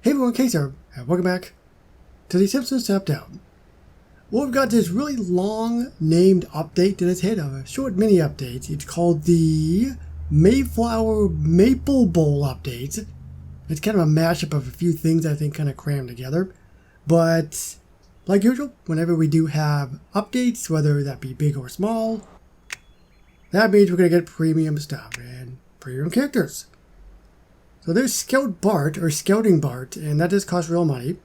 Hey everyone, Case here, and welcome back to the Simpsons Step Down. Well, we've got this really long named update that has hit, a short mini update. It's called the Mayflower Maple Bowl update. It's kind of a mashup of a few things I think kind of crammed together. But, like usual, whenever we do have updates, whether that be big or small, that means we're going to get premium stuff and premium characters. So there's Scout Bart, or Scouting Bart, and that does cost real money.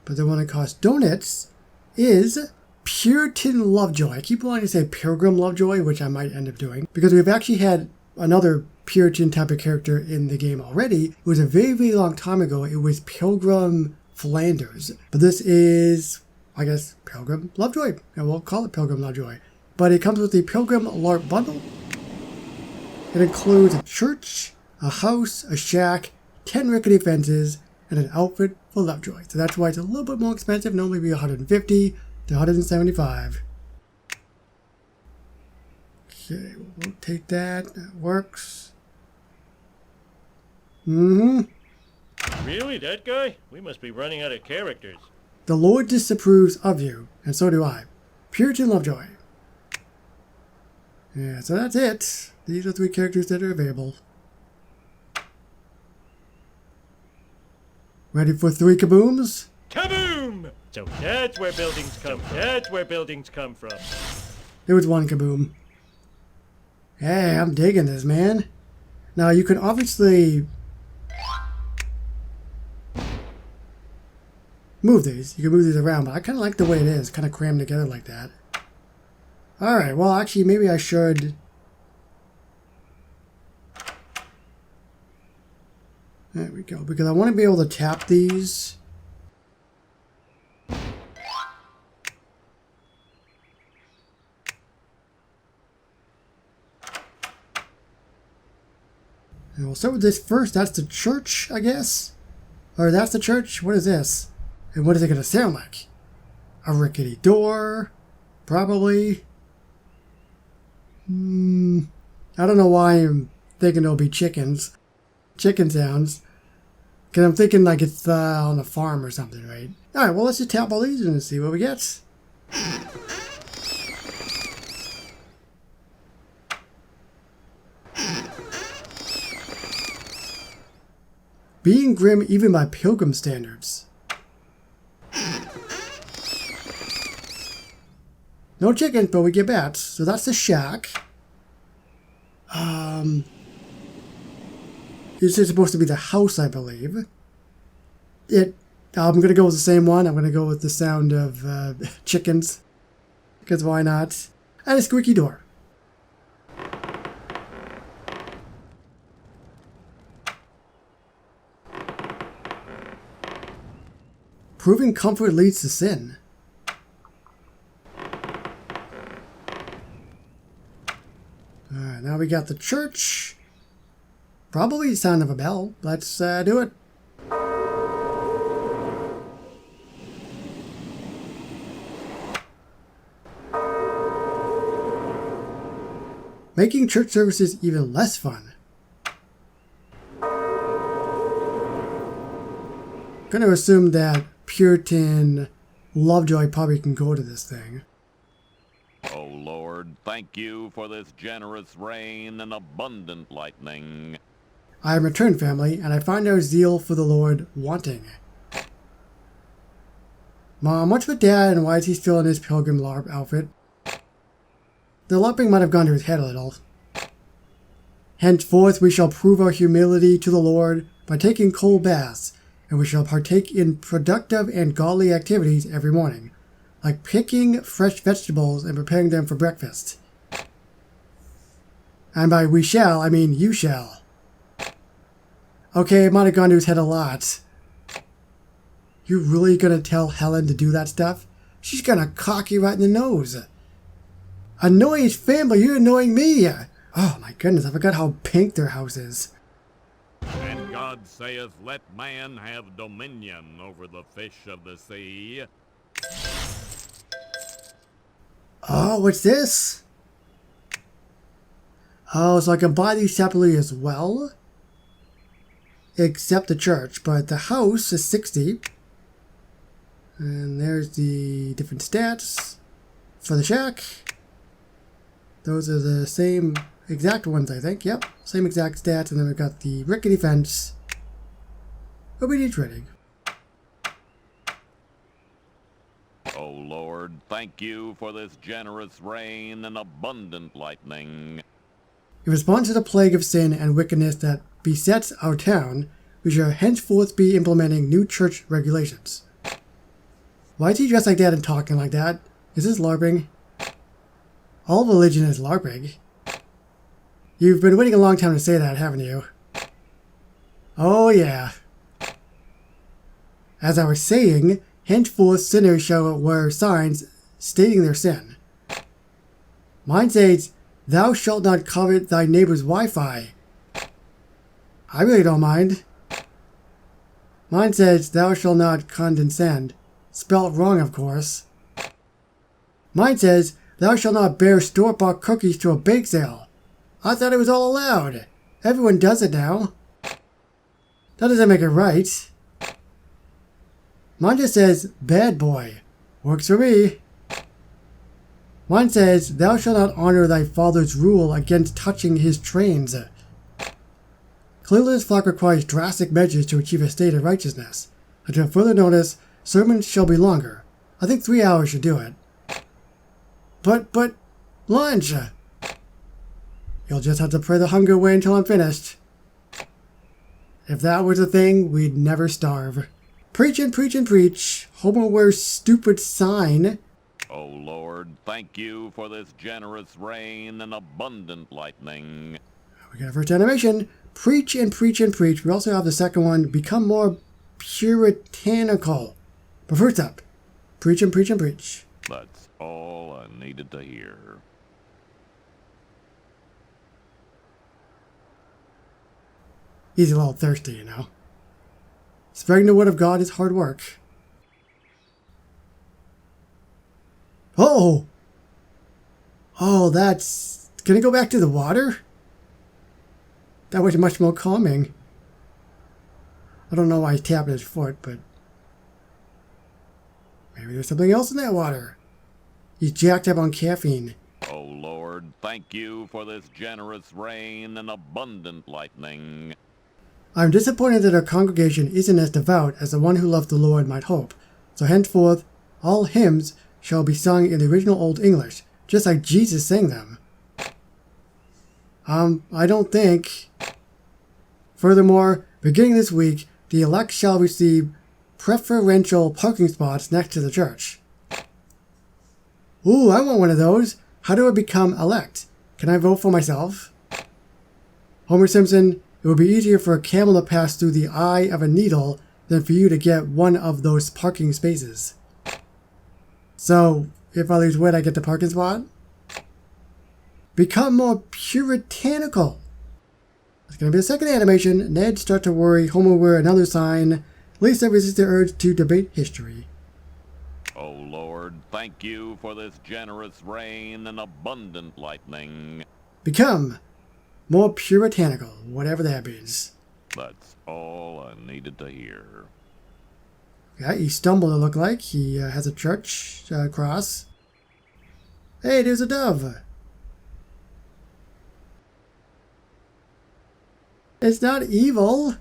But the one that costs donuts is Puritan Lovejoy. I keep wanting to say Pilgrim Lovejoy, which I might end up doing, because we've actually had another Puritan type of character in the game already. It was a very, very long time ago. It was Pilgrim Flanders. But this is, I guess, Pilgrim Lovejoy, and we'll call it Pilgrim Lovejoy. But it comes with the Pilgrim LARP bundle. It includes a church, a house, a shack, 10 rickety fences, and an outfit for Lovejoy. So that's why it's a little bit more expensive, normally be $150 to $175. Okay, we'll take that. That works. Really? That guy? We must be running out of characters. The Lord disapproves of you, and so do I. Puritan Lovejoy. Yeah, so that's it. These are 3 characters that are available. Ready for 3 kabooms? Kaboom! So that's where buildings come. That's where buildings come from. There was 1 kaboom. Hey, I'm digging this, man. Now, you can obviously move these. You can move these around, but I kind of like the way it is. Kind of crammed together like that. Alright, well, actually, maybe I should... There we go, because I want to be able to tap these. And we'll start with this first. That's the church, I guess? Or that's the church? What is this? And what is it going to sound like? A rickety door? Probably. I don't know why I'm thinking it'll be chickens. Chicken sounds. Because I'm thinking like it's on a farm or something, right? Alright, well, let's just tap all these and see what we get. Being grim even by Pilgrim standards. No chickens, but we get bats. So that's the shack. This is supposed to be the house, I believe. I'm going to go with the same one. I'm going to go with the sound of chickens. Because why not? And a squeaky door. Proving comfort leads to sin. Alright, now we got the church. Probably the sound of a bell. Let's do it. Making church services even less fun. Gonna assume that Puritan Lovejoy probably can go to this thing. Oh Lord, thank you for this generous rain and abundant lightning. I am returned, family, and I find our zeal for the Lord wanting. Mom, what's with Dad and why is he still in his pilgrim LARP outfit? The LARPing might have gone to his head a little. Henceforth we shall prove our humility to the Lord by taking cold baths, and we shall partake in productive and godly activities every morning, like picking fresh vegetables and preparing them for breakfast. And by we shall, I mean you shall. Okay, it might have gone to his head a lot. You really gonna tell Helen to do that stuff? She's gonna cock you right in the nose. Annoy his family, you're annoying me. Oh my goodness, I forgot how pink their house is. And God saith, let man have dominion over the fish of the sea. Oh, what's this? Oh, so I can buy these separately as well? except the church, but the house is 60. And there's the different stats for the shack. Those are the same exact ones, I think. Yep, same exact stats. And then we've got the rickety fence. Obedience rating. O Lord, thank you for this generous rain and abundant lightning. In response to the plague of sin and wickedness that besets our town, we shall henceforth be implementing new church regulations. Why is he dressed like that and talking like that? Is this LARPing? All religion is LARPing. You've been waiting a long time to say that, haven't you? Oh yeah. As I was saying, henceforth sinners shall wear signs stating their sin. Mine says, "Thou shalt not covet thy neighbor's Wi-Fi." I really don't mind. Mine says, "Thou shalt not condescend." Spelt wrong, of course. Mine says, "Thou shalt not bear store-bought cookies to a bake sale." I thought it was all allowed. Everyone does it now. That doesn't make it right. Mine just says, "Bad boy." Works for me. Mine says, "Thou shalt not honor thy father's rule against touching his trains." Clearly this flock requires drastic measures to achieve a state of righteousness. Until further notice, sermons shall be longer. I think 3 hours should do it. But, lunch! You'll just have to pray the hunger away until I'm finished. If that was a thing, we'd never starve. Preach and preach and preach. Homer wears stupid sign. O Lord, thank you for this generous rain and abundant lightning. We got our first animation. Preach and preach and preach. We also have the second one, become more puritanical. But first up, preach and preach and preach. That's all I needed to hear. He's a little thirsty, you know. Spreading the word of God is hard work. Oh! Oh, that's... Can I go back to the water? That was much more calming. I don't know why he's tapping his foot, but... maybe there's something else in that water. He's jacked up on caffeine. O Lord, thank you for this generous rain and abundant lightning. I'm disappointed that our congregation isn't as devout as the one who loved the Lord might hope. So henceforth, all hymns shall be sung in the original Old English, just like Jesus sang them. I don't think. Furthermore, beginning this week, the elect shall receive preferential parking spots next to the church. Ooh, I want one of those. How do I become elect? Can I vote for myself? Homer Simpson, it would be easier for a camel to pass through the eye of a needle than for you to get one of those parking spaces. So, if I lose weight, I get the parking spot? Become more puritanical. It's going to be a second animation. Ned start to worry. Homer wear another sign. Lisa resists the urge to debate history. O Lord, thank you for this generous rain and abundant lightning. Become more puritanical, whatever that means. That's all I needed to hear. Yeah, he stumbled, it looked like. He has a church cross. Hey, there's a dove. It's not evil.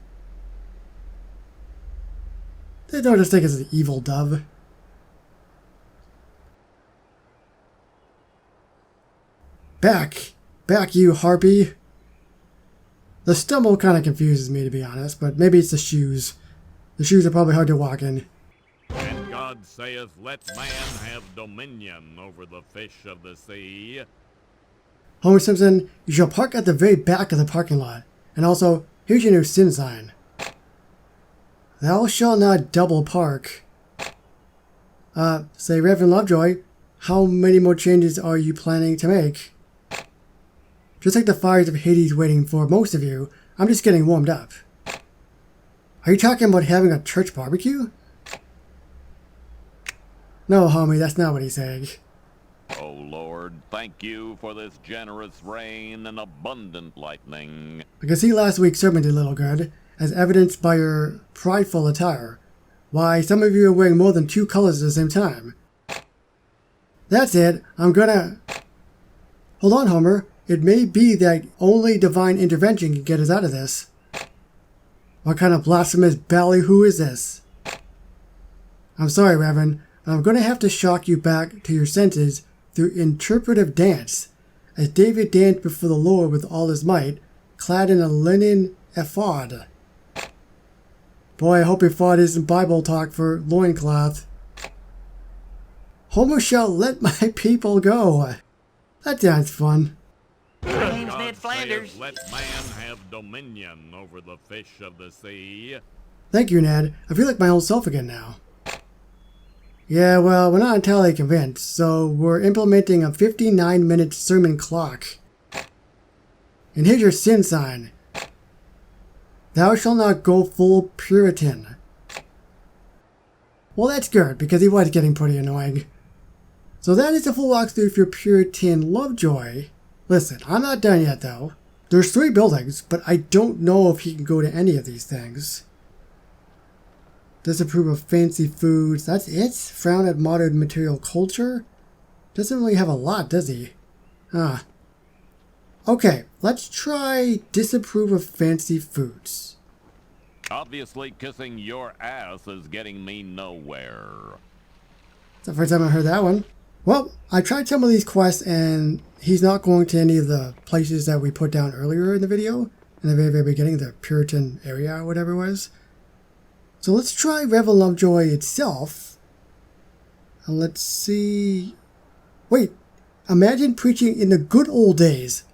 They don't just think it's an evil dove. Back! Back, you harpy! The stumble kind of confuses me, to be honest, but maybe it's the shoes. The shoes are probably hard to walk in. And God saith, let man have dominion over the fish of the sea. Homer Simpson, you shall park at the very back of the parking lot. And also, here's your new sin sign. Thou shalt not double park. Say, Reverend Lovejoy, how many more changes are you planning to make? Just like the fires of Hades waiting for most of you, I'm just getting warmed up. Are you talking about having a church barbecue? No, homie, that's not what he's saying. O Lord, thank you for this generous rain and abundant lightning. I can see last week's sermon did a little good. as evidenced by your prideful attire. Why, some of you are wearing more than 2 colors at the same time. That's it. I'm gonna... Hold on, Homer. It may be that only divine intervention can get us out of this. What kind of blasphemous ballyhoo is this? I'm sorry, Reverend, but I'm gonna have to shock you back to your senses through interpretive dance, as David danced before the Lord with all his might, clad in a linen ephod. Boy, I hope ephod isn't Bible talk for loincloth. Homer shall let my people go. That sounds fun. My name's Ned God Flanders. saith, let man have dominion over the fish of the sea. Thank you, Ned. I feel like my old self again now. Yeah, well, we're not entirely convinced, so we're implementing a 59-minute sermon clock. And here's your sin sign. Thou shalt not go full Puritan. Well, that's good, because he was getting pretty annoying. So that is the full walkthrough for Puritan Lovejoy. Listen, I'm not done yet, though. There's 3 buildings, but I don't know if he can go to any of these things. Disapprove of fancy foods. That's it? Frown at modern material culture? Doesn't really have a lot, does he? Ah. Okay, let's try disapprove of fancy foods. Obviously, kissing your ass is getting me nowhere. It's the first time I heard that one. Well, I tried some of these quests and he's not going to any of the places that we put down earlier in the video. In the very beginning, the Puritan area or whatever it was. So let's try Reverend Lovejoy itself. And let's see... Wait, imagine preaching in the good old days.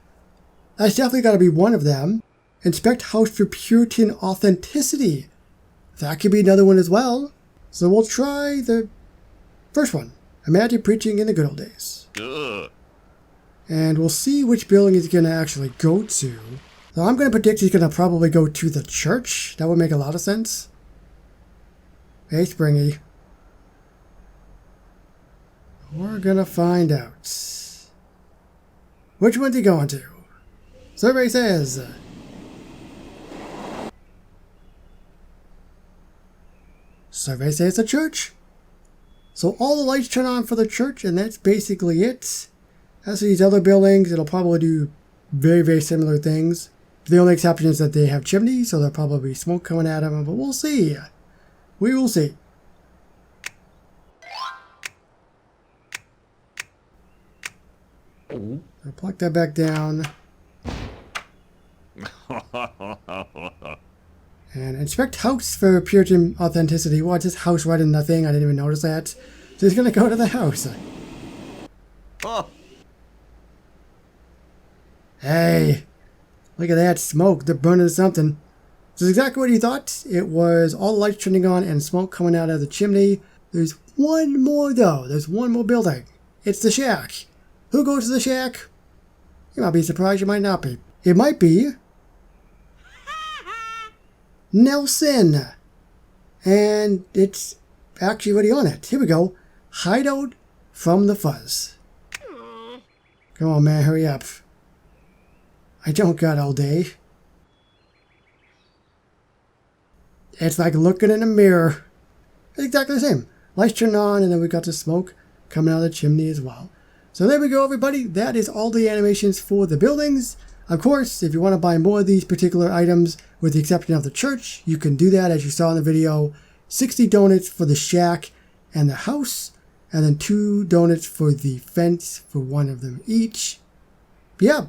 That's definitely got to be one of them. Inspect house for Puritan authenticity. That could be another one as well. So we'll try the first one. Imagine preaching in the good old days. Ugh. And we'll see which building he's going to actually go to. So I'm going to predict he's going to probably go to the church. That would make a lot of sense. Hey, Springy. We're going to find out. Which one's he going to? Survey says... Survey says the church. So all the lights turn on for the church, and that's basically it. As for these other buildings, it'll probably do very similar things. The only exception is that they have chimneys, so there'll probably be smoke coming out of them, but we'll see. We will see. I'll pluck that back down. And inspect house for Puritan authenticity. What's this house right in nothing? I didn't even notice that. So he's gonna go to the house. Oh, Hey, look at that smoke. They're burning something. This is exactly what he thought. It was all the lights turning on and smoke coming out of the chimney. There's one more though. There's one more building. It's the shack. Who goes to the shack? You might be surprised, you might not be. It might be Nelson. And it's actually already on it. Here we go. Hideout from the fuzz. Come on, man, hurry up. I don't got all day. It's like looking in a mirror. It's exactly the same. Lights turn on, and then we got the smoke coming out of the chimney as well. So there we go, everybody. That is all the animations for the buildings. Of course, if you want to buy more of these particular items, with the exception of the church, you can do that as you saw in the video. 60 donuts for the shack and the house, and then 2 donuts for the fence for one of them each. Yeah.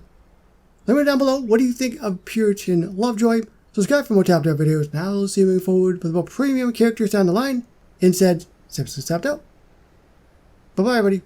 Let me know down below, what do you think of Puritan Lovejoy? Subscribe for more Tapped Out videos. Now we'll see you moving forward with more premium characters down the line. Instead, Simpsons Tapped Out. Bye-bye, everybody.